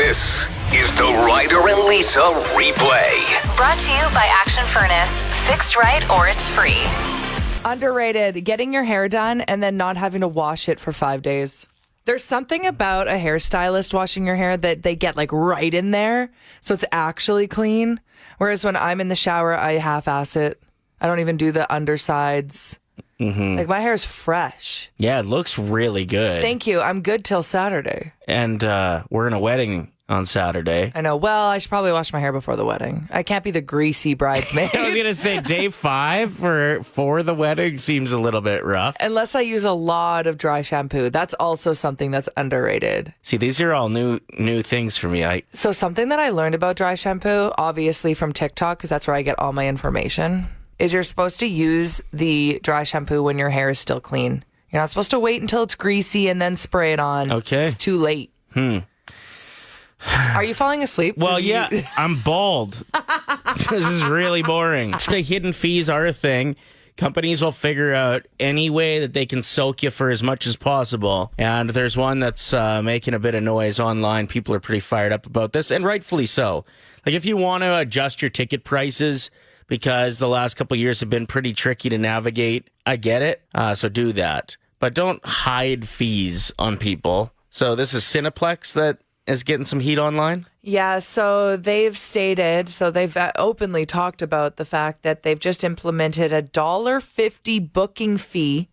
This is the Ryder and Lisa replay. Brought to you by Action Furnace. Fixed right or it's free. Underrated, getting your hair done and then not having to wash it for 5 days. There's something about a hairstylist washing your hair that they get like right in there, so it's actually clean. Whereas when I'm in the shower, I half-ass it. I don't even do the undersides. Mm-hmm. Like, my hair is fresh. Yeah, it looks really good. Thank you. I'm good till Saturday. And we're in a wedding on Saturday. I know. Well, I should probably wash my hair before the wedding. I can't be the greasy bridesmaid. I was going to say day 5 for the wedding seems a little bit rough. Unless I use a lot of dry shampoo. That's also something that's underrated. See, these are all new things for me. So something that I learned about dry shampoo, obviously from TikTok, because that's where I get all my information, is you're supposed to use the dry shampoo when your hair is still clean. You're not supposed to wait until it's greasy and then spray it on. Okay. It's too late. Are you falling asleep? Well, yeah, I'm bald. This is really boring. The hidden fees are a thing. Companies will figure out any way that they can soak you for as much as possible. And there's one that's making a bit of noise online. People are pretty fired up about this, and rightfully so. Like, if you want to adjust your ticket prices because the last couple of years have been pretty tricky to navigate, I get it. So do that. But don't hide fees on people. So this is Cineplex that is getting some heat online? Yeah, so they've openly talked about the fact that they've just implemented a $1.50 booking fee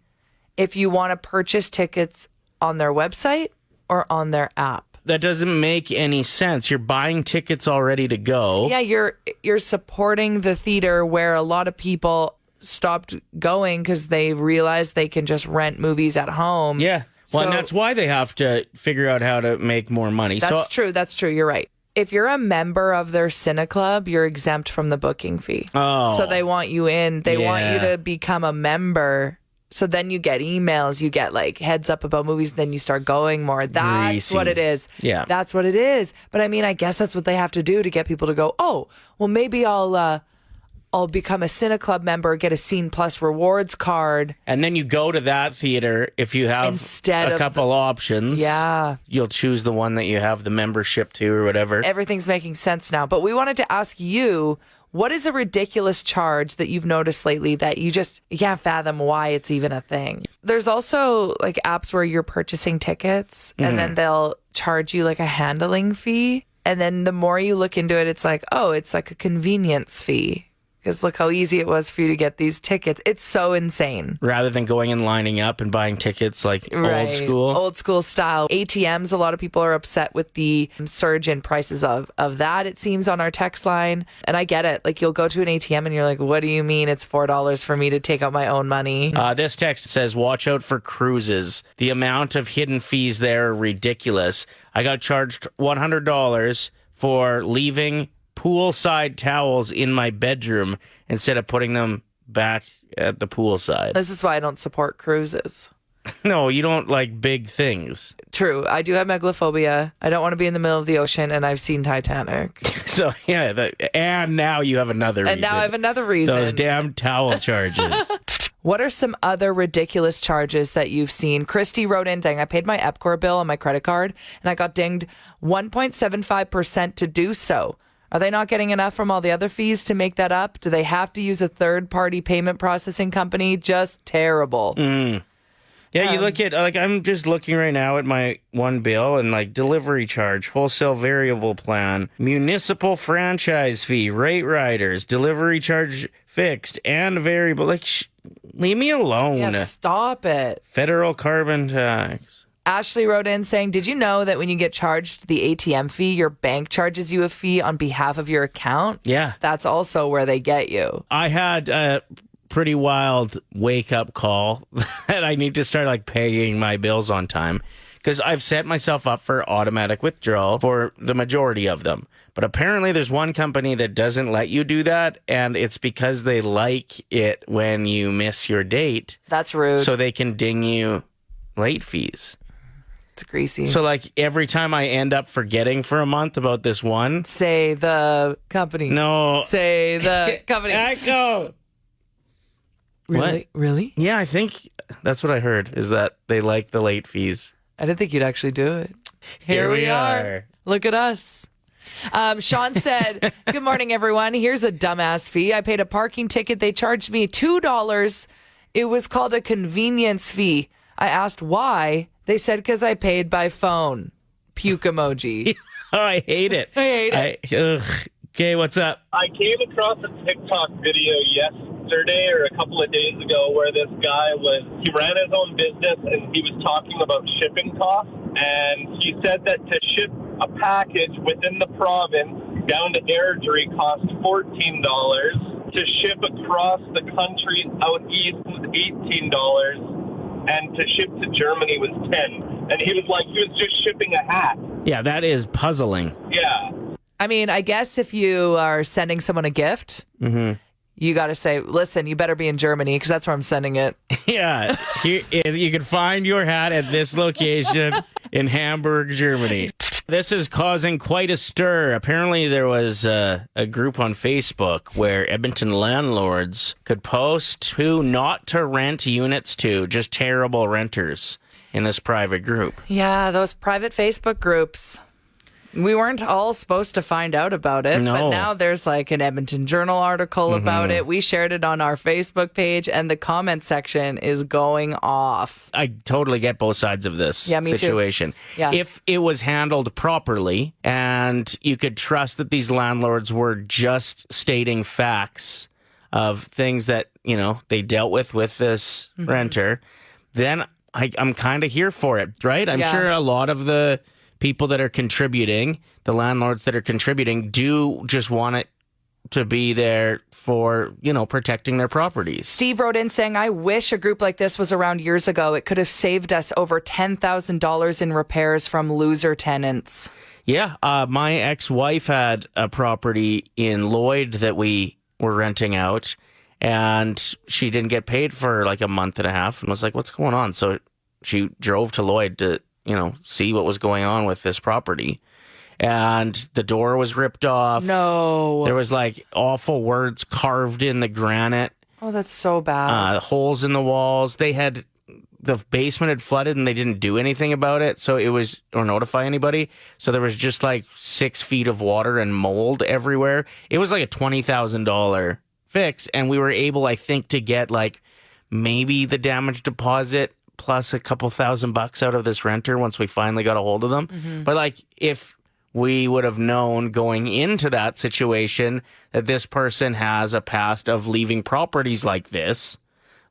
if you want to purchase tickets on their website or on their app. That doesn't make any sense. You're buying tickets all ready to go. Yeah, you're supporting the theater where a lot of people stopped going because they realized they can just rent movies at home. Yeah. Well, and that's why they have to figure out how to make more money. That's true. You're right. If you're a member of their Cine Club, you're exempt from the booking fee. Oh. So they want you in. They want you to become a member. So then you get emails, you get like heads up about movies, then you start going more. That's Greasy. what it is. Yeah. That's what it is. But I mean, I guess that's what they have to do to get people to go, oh, well, maybe I'll become a Cine Club member, get a Scene Plus rewards card. And then you go to that theater if you have a couple options. Yeah. You'll choose the one that you have the membership to or whatever. Everything's making sense now. But we wanted to ask you, what is a ridiculous charge that you've noticed lately that you can't fathom why it's even a thing? There's also like apps where you're purchasing tickets and then they'll charge you like a handling fee. And then the more you look into it, it's like, oh, it's like a convenience fee. Because look how easy it was for you to get these tickets. It's so insane. Rather than going and lining up and buying tickets like old school. Old school style. ATMs, a lot of people are upset with the surge in prices of that, it seems, on our text line. And I get it. Like, you'll go to an ATM and you're like, what do you mean it's $4 for me to take out my own money? This text says, watch out for cruises. The amount of hidden fees there are ridiculous. I got charged $100 for leaving poolside towels in my bedroom instead of putting them back at the poolside. This is why I don't support cruises. No, you don't like big things. True. I do have megalophobia. I don't want to be in the middle of the ocean, and I've seen Titanic. So, yeah, and now you have another reason. And now I have another reason. Those damn towel charges. What are some other ridiculous charges that you've seen? Christy wrote in, dang, I paid my Epcor bill on my credit card, and I got dinged 1.75% to do so. Are they not getting enough from all the other fees to make that up? Do they have to use a third-party payment processing company? Just terrible. Yeah, you look at, like, I'm just looking right now at my one bill and, like, delivery charge, wholesale variable plan, municipal franchise fee, rate riders, delivery charge fixed and variable. Like, leave me alone. Yeah, stop it. Federal carbon tax. Ashley wrote in saying, did you know that when you get charged the ATM fee, your bank charges you a fee on behalf of your account? Yeah. That's also where they get you. I had a pretty wild wake-up call that I need to start, like, paying my bills on time because I've set myself up for automatic withdrawal for the majority of them. But apparently there's one company that doesn't let you do that, and it's because they like it when you miss your date. That's rude. So they can ding you late fees. It's greasy. So, like, every time I end up forgetting for a month about this one. Say the company. No. Say the company. Echo. Really? What? Really? Yeah, I think that's what I heard, is that they like the late fees. I didn't think you'd actually do it. Here we are. Look at us. Sean said, good morning, everyone. Here's a dumbass fee. I paid a parking ticket. They charged me $2. It was called a convenience fee. I asked why. They said because I paid by phone. Puke emoji. Oh, I hate it. I hate it. Okay, what's up? I came across a TikTok video yesterday or a couple of days ago where this guy he ran his own business and he was talking about shipping costs. And he said that to ship a package within the province down to Airdrie cost $14. To ship across the country out east was $18. And to ship to Germany was $10. And he was just shipping a hat. Yeah, that is puzzling. Yeah. I mean, I guess if you are sending someone a gift, you got to say, listen, you better be in Germany because that's where I'm sending it. Yeah, you can find your hat at this location in Hamburg, Germany. This is causing quite a stir. Apparently, there was a group on Facebook where Edmonton landlords could post who not to rent units to, just terrible renters in this private group. Yeah, those private Facebook groups. We weren't all supposed to find out about it, No. but now there's like an Edmonton Journal article about it. We shared it on our Facebook page, and the comment section is going off. I totally get both sides of this me situation. Too. Yeah. If it was handled properly and you could trust that these landlords were just stating facts of things that, they dealt with this renter, then I'm kind of here for it, right? I'm sure a lot of the people that are contributing, the landlords that are contributing, do just want it to be there for, protecting their properties. Steve wrote in saying, I wish a group like this was around years ago. It could have saved us over $10,000 in repairs from loser tenants. Yeah, my ex-wife had a property in Lloyd that we were renting out, and she didn't get paid for like a month and a half and was like, what's going on? So she drove to Lloyd to see what was going on with this property. And the door was ripped off. No. There was like awful words carved in the granite. Oh, that's so bad. Holes in the walls. The basement had flooded and they didn't do anything about it. Or notify anybody. So there was just like 6 feet of water and mold everywhere. It was like a $20,000 fix. And we were able, I think, to get like maybe the damage deposit plus a couple $1,000 out of this renter once we finally got a hold of them. But like, if we would have known going into that situation that this person has a past of leaving properties like this,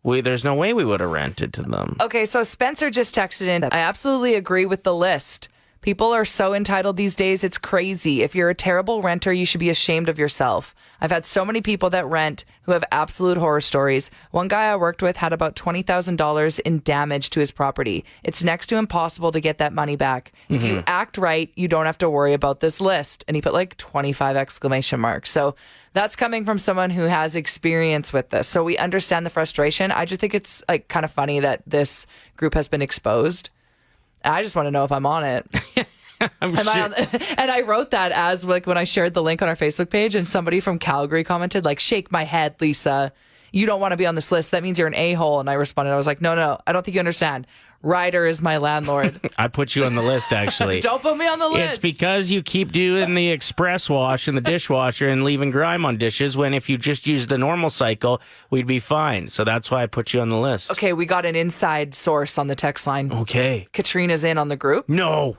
there's no way we would have rented to them. Okay, so Spencer just texted in. I absolutely agree with the list. People are so entitled these days, it's crazy. If you're a terrible renter, you should be ashamed of yourself. I've had so many people that rent who have absolute horror stories. One guy I worked with had about $20,000 in damage to his property. It's next to impossible to get that money back. If you act right, you don't have to worry about this list. And he put like 25 exclamation marks. So that's coming from someone who has experience with this. So we understand the frustration. I just think it's like kind of funny that this group has been exposed. I just want to know if I'm on it. And I wrote that as like when I shared the link on our Facebook page, and somebody from Calgary commented like, shake my head, Lisa. You don't want to be on this list. That means you're an a-hole. And I responded, I was like, no, I don't think you understand. Ryder is my landlord. I put you on the list, actually. Don't put me on the list. It's because you keep doing the express wash in the dishwasher and leaving grime on dishes, when if you just use the normal cycle, we'd be fine. So that's why I put you on the list. Okay, we got an inside source on the text line. Okay. Katrina's in on the group. No.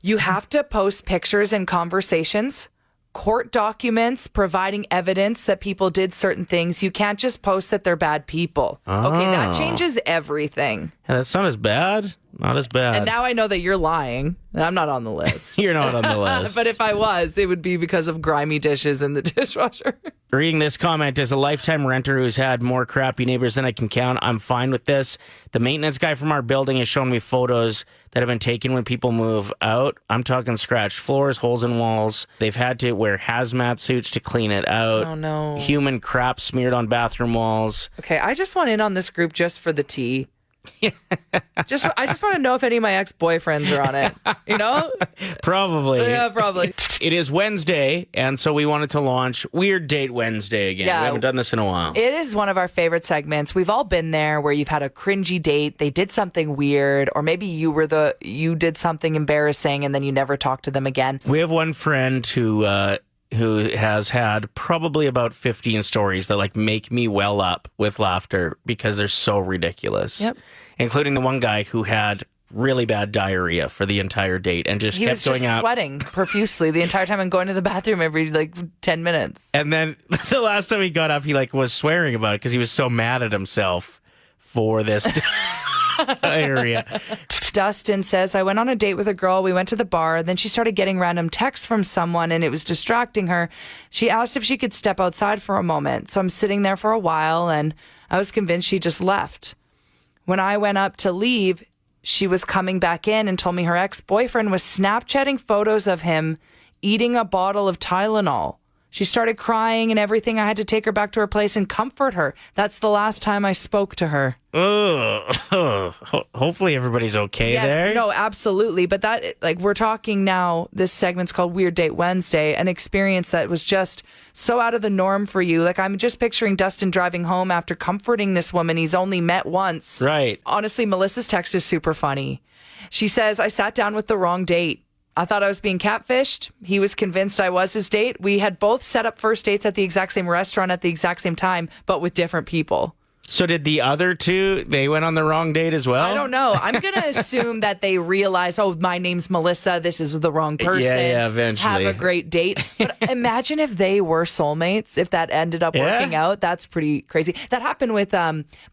You have to post pictures and conversations, court documents providing evidence that people did certain things. You can't just post that they're bad people. Okay, that changes everything. Yeah, that's not as bad. Not as bad. And now I know that you're lying. I'm not on the list. You're not on the list. But if I was, it would be because of grimy dishes in the dishwasher. Reading this comment, as a lifetime renter who's had more crappy neighbors than I can count, I'm fine with this. The maintenance guy from our building has shown me photos that have been taken when people move out. I'm talking scratched floors, holes in walls. They've had to wear hazmat suits to clean it out. Oh, no. Human crap smeared on bathroom walls. Okay, I just want in on this group just for the tea. I just want to know if any of my ex-boyfriends are on it. You know? Probably. Yeah, probably. It is Wednesday, and so we wanted to launch Weird Date Wednesday again. Yeah. We haven't done this in a while. It is one of our favorite segments. We've all been there where you've had a cringy date, they did something weird, or maybe you did something embarrassing and then you never talked to them again. We have one friend who has had probably about 15 stories that like make me well up with laughter because they're so ridiculous. Yep. Including the one guy who had really bad diarrhea for the entire date and just He kept was going just out. sweating profusely the entire time and going to the bathroom every 10 minutes. And then the last time he got up, he like was swearing about it because he was so mad at himself for this diarrhea. Dustin says, I went on a date with a girl. We went to the bar. Then she started getting random texts from someone and it was distracting her. She asked if she could step outside for a moment. So I'm sitting there for a while and I was convinced she just left. When I went up to leave, she was coming back in and told me her ex-boyfriend was Snapchatting photos of him eating a bottle of Tylenol. She started crying and everything. I had to take her back to her place and comfort her. That's the last time I spoke to her. Hopefully everybody's okay there. Yes, no, absolutely. But that, we're talking now, this segment's called Weird Date Wednesday, an experience that was just so out of the norm for you. I'm just picturing Dustin driving home after comforting this woman he's only met once. Right. Honestly, Melissa's text is super funny. She says, I sat down with the wrong date. I thought I was being catfished. He was convinced I was his date. We had both set up first dates at the exact same restaurant at the exact same time, but with different people. So did the other two, they went on the wrong date as well? I don't know. I'm going to assume that they realize, oh, my name's Melissa. This is the wrong person. Yeah, eventually. Have a great date. But imagine if they were soulmates, if that ended up working out. That's pretty crazy. That happened with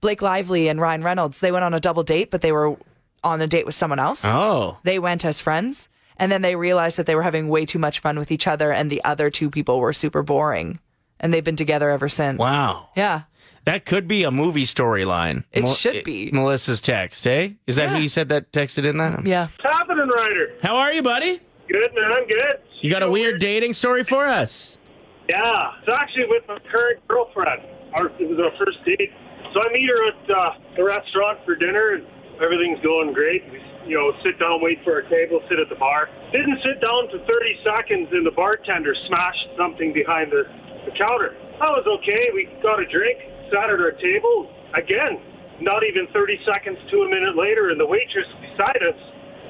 Blake Lively and Ryan Reynolds. They went on a double date, but they were on a date with someone else. Oh. They went as friends. And then they realized that they were having way too much fun with each other and the other two people were super boring. And they've been together ever since. Wow. Yeah. That could be a movie storyline. It should be. Melissa's text, eh? Is that who you said that texted in that? Yeah. What's happening, Ryder? How are you, buddy? Good, man. Good. You got a weird dating story for us? Yeah. It's actually with my current girlfriend. It was our first date. So I meet her at the restaurant for dinner, and everything's going great. We, sit down, wait for our table, sit at the bar. Didn't sit down for 30 seconds, and the bartender smashed something behind the counter. That was okay. We got a drink, sat at our table. Again, not even 30 seconds to a minute later, and the waitress beside us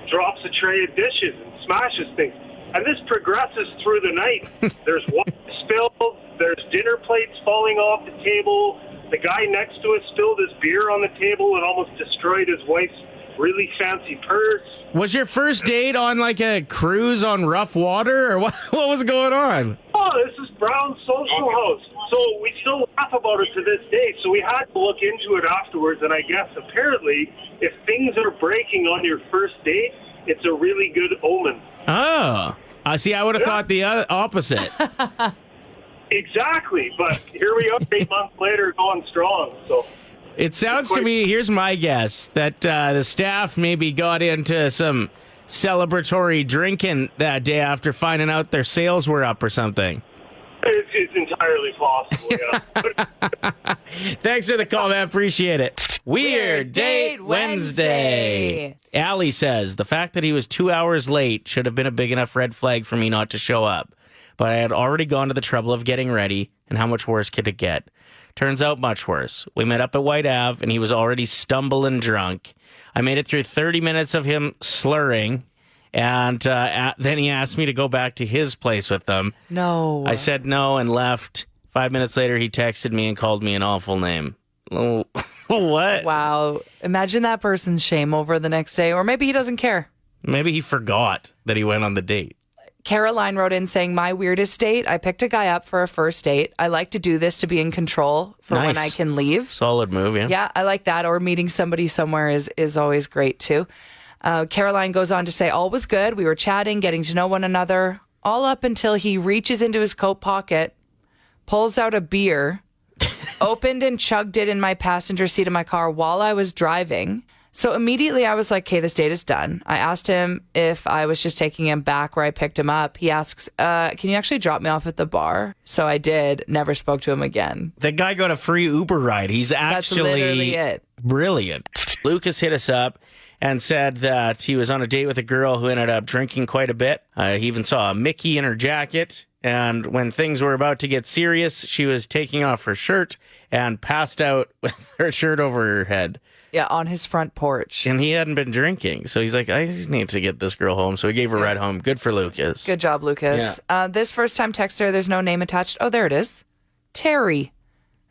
drops a tray of dishes and smashes things. And this progresses through the night. There's water spilled. There's dinner plates falling off the table. The guy next to us spilled his beer on the table and almost destroyed his wife's really fancy purse. Was your first date on like a cruise on rough water, or what was going on? Oh, this is Brown's social house. So we still laugh about it to this day. So we had to look into it afterwards, and I guess apparently if things are breaking on your first date, it's a really good omen. Oh. See, I would have thought the opposite. Exactly, but here we are 8 months later going strong, so... It sounds to me, here's my guess, that the staff maybe got into some celebratory drinking that day after finding out their sales were up or something. It's entirely possible, yeah. Thanks for the call, man. Appreciate it. Weird Date Wednesday. Allie says, the fact that he was 2 hours late should have been a big enough red flag for me not to show up. But I had already gone to the trouble of getting ready, and how much worse could it get? Turns out much worse. We met up at White Ave, and he was already stumbling drunk. I made it through 30 minutes of him slurring, and then he asked me to go back to his place with them. No. I said no and left. 5 minutes later, he texted me and called me an awful name. Oh, what? Wow. Imagine that person's shame over the next day, or maybe he doesn't care. Maybe he forgot that he went on the date. Caroline wrote in saying, my weirdest date, I picked a guy up for a first date. I like to do this to be in control for when I can leave. Solid move, yeah. Yeah, I like that. Or meeting somebody somewhere is always great too. Caroline goes on to say, all was good. We were chatting, getting to know one another, all up until he reaches into his coat pocket, pulls out a beer, opened and chugged it in my passenger seat of my car while I was driving. So immediately I was like, okay, this date is done. I asked him if I was just taking him back where I picked him up. He asks, can you actually drop me off at the bar? So I did. Never spoke to him again. The guy got a free Uber ride. He's actually That's literally it. Brilliant. Lucas hit us up and said that he was on a date with a girl who ended up drinking quite a bit. He even saw a Mickey in her jacket. And when things were about to get serious, she was taking off her shirt and passed out with her shirt over her head. Yeah, on his front porch. And he hadn't been drinking. So he's like, I need to get this girl home. So he gave her a ride home. Good for Lucas. Good job, Lucas. This first-time texter, there's no name attached. Oh, there it is. Terry.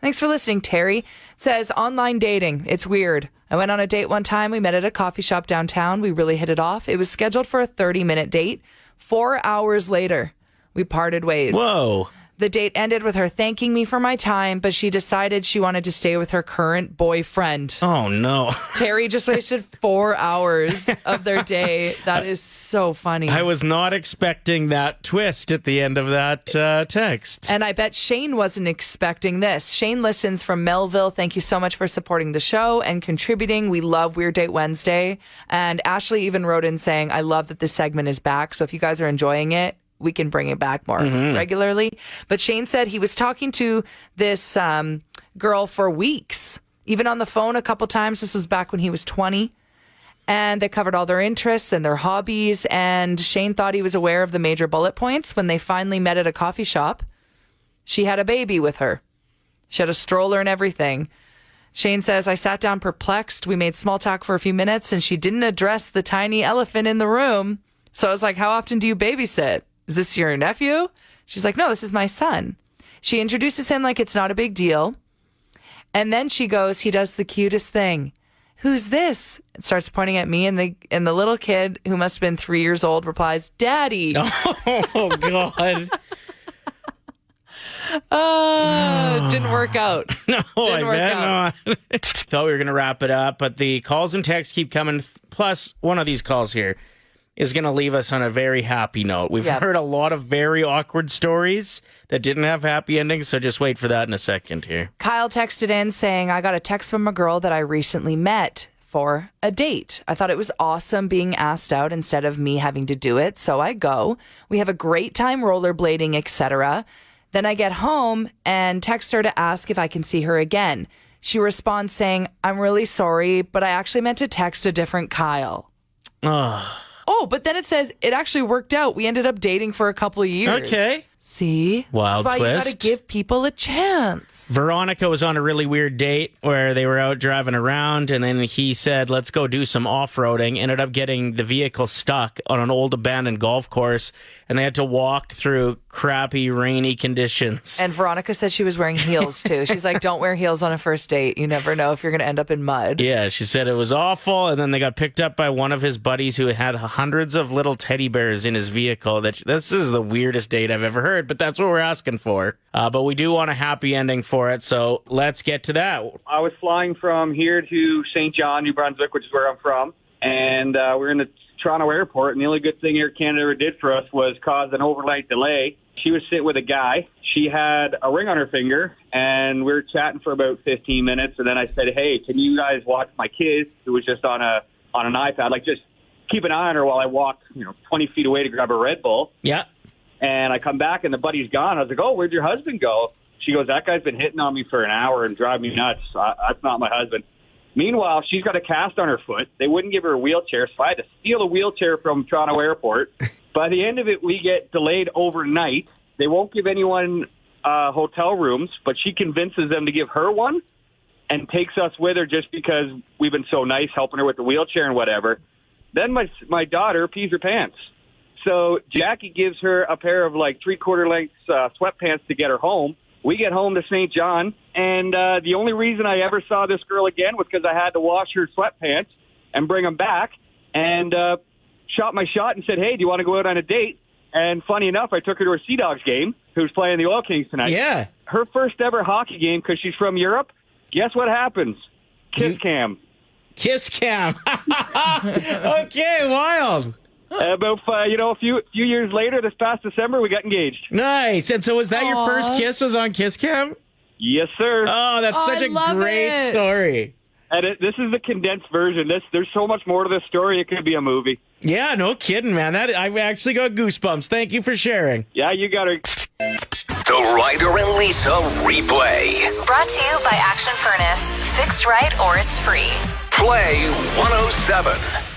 Thanks for listening, Terry. Says, online dating. It's weird. I went on a date one time. We met at a coffee shop downtown. We really hit it off. It was scheduled for a 30-minute date. 4 hours later, we parted ways. Whoa. The date ended with her thanking me for my time, but she decided she wanted to stay with her current boyfriend. Oh, no. Terry just wasted 4 hours of their day. That is so funny. I was not expecting that twist at the end of that text. And I bet Shane wasn't expecting this. Shane listens from Melville. Thank you so much for supporting the show and contributing. We love Weird Date Wednesday. And Ashley even wrote in saying, I love that this segment is back. So if you guys are enjoying it, we can bring it back more regularly. But Shane said he was talking to this girl for weeks, even on the phone a couple times. This was back when he was 20. And they covered all their interests and their hobbies. And Shane thought he was aware of the major bullet points. When they finally met at a coffee shop, she had a baby with her. She had a stroller and everything. Shane says, I sat down perplexed. We made small talk for a few minutes and she didn't address the tiny elephant in the room. So I was like, how often do you babysit? Is this your nephew? She's like, no, this is my son. She introduces him like it's not a big deal. And then she goes, he does the cutest thing. Who's this? And starts pointing at me, and the little kid, who must have been 3 years old, replies, Daddy. Oh, God. Didn't work out. No, Didn't work out. not. Thought we were going to wrap it up, but the calls and texts keep coming. Plus, one of these calls here is going to leave us on a very happy note. We've heard a lot of very awkward stories that didn't have happy endings, so just wait for that in a second here. Kyle texted in saying, I got a text from a girl that I recently met for a date. I thought it was awesome being asked out instead of me having to do it, so I go. We have a great time rollerblading, etc. Then I get home and text her to ask if I can see her again. She responds saying, I'm really sorry, but I actually meant to text a different Kyle. Oh, but then it says it actually worked out. We ended up dating for a couple of years. Okay. See? Wild That's why twist. you gotta give people a chance. Veronica was on a really weird date where they were out driving around, and then he said, let's go do some off-roading. Ended up getting the vehicle stuck on an old abandoned golf course, and they had to walk through crappy, rainy conditions. And Veronica said she was wearing heels, too. She's like, don't wear heels on a first date. You never know if you're going to end up in mud. Yeah, she said it was awful, and then they got picked up by one of his buddies who had hundreds of little teddy bears in his vehicle. This is the weirdest date I've ever heard, but that's what we're asking for. But we do want a happy ending for it, so let's get to that. I was flying from here to St. John, New Brunswick, which is where I'm from, and we're in the Toronto airport, and the only good thing Air Canada ever did for us was cause an overnight delay. She was sitting with a guy. She had a ring on her finger, and we were chatting for about 15 minutes, and then I said, hey, can you guys watch my kid, who was just on an iPad, like just keep an eye on her while I walk 20 feet away to grab a Red Bull. Yeah. And I come back, and the buddy's gone. I was like, oh, where'd your husband go? She goes, that guy's been hitting on me for an hour and driving me nuts. That's not my husband. Meanwhile, she's got a cast on her foot. They wouldn't give her a wheelchair, so I had to steal a wheelchair from Toronto Airport. By the end of it, we get delayed overnight. They won't give anyone hotel rooms, but she convinces them to give her one and takes us with her just because we've been so nice helping her with the wheelchair and whatever. Then my daughter pees her pants. So Jackie gives her a pair of like 3/4 length sweatpants to get her home. We get home to St. John, and the only reason I ever saw this girl again was because I had to wash her sweatpants and bring them back, and shot my shot and said, hey, do you want to go out on a date? And funny enough, I took her to a Sea Dogs game, who's playing the Oil Kings tonight. Yeah. Her first ever hockey game, because she's from Europe. Guess what happens? Kiss cam. Kiss cam. Okay, wild. About a few years later, this past December, we got engaged. Nice. And so was that your first kiss was on Kiss Cam? Yes, sir. Oh, that's such a great story. And this is the condensed version. There's so much more to this story. It could be a movie. Yeah, no kidding, man. I've actually got goosebumps. Thank you for sharing. Yeah, you got it. The Ryder and Lisa replay. Brought to you by Action Furnace. Fixed right or it's free. Play 107.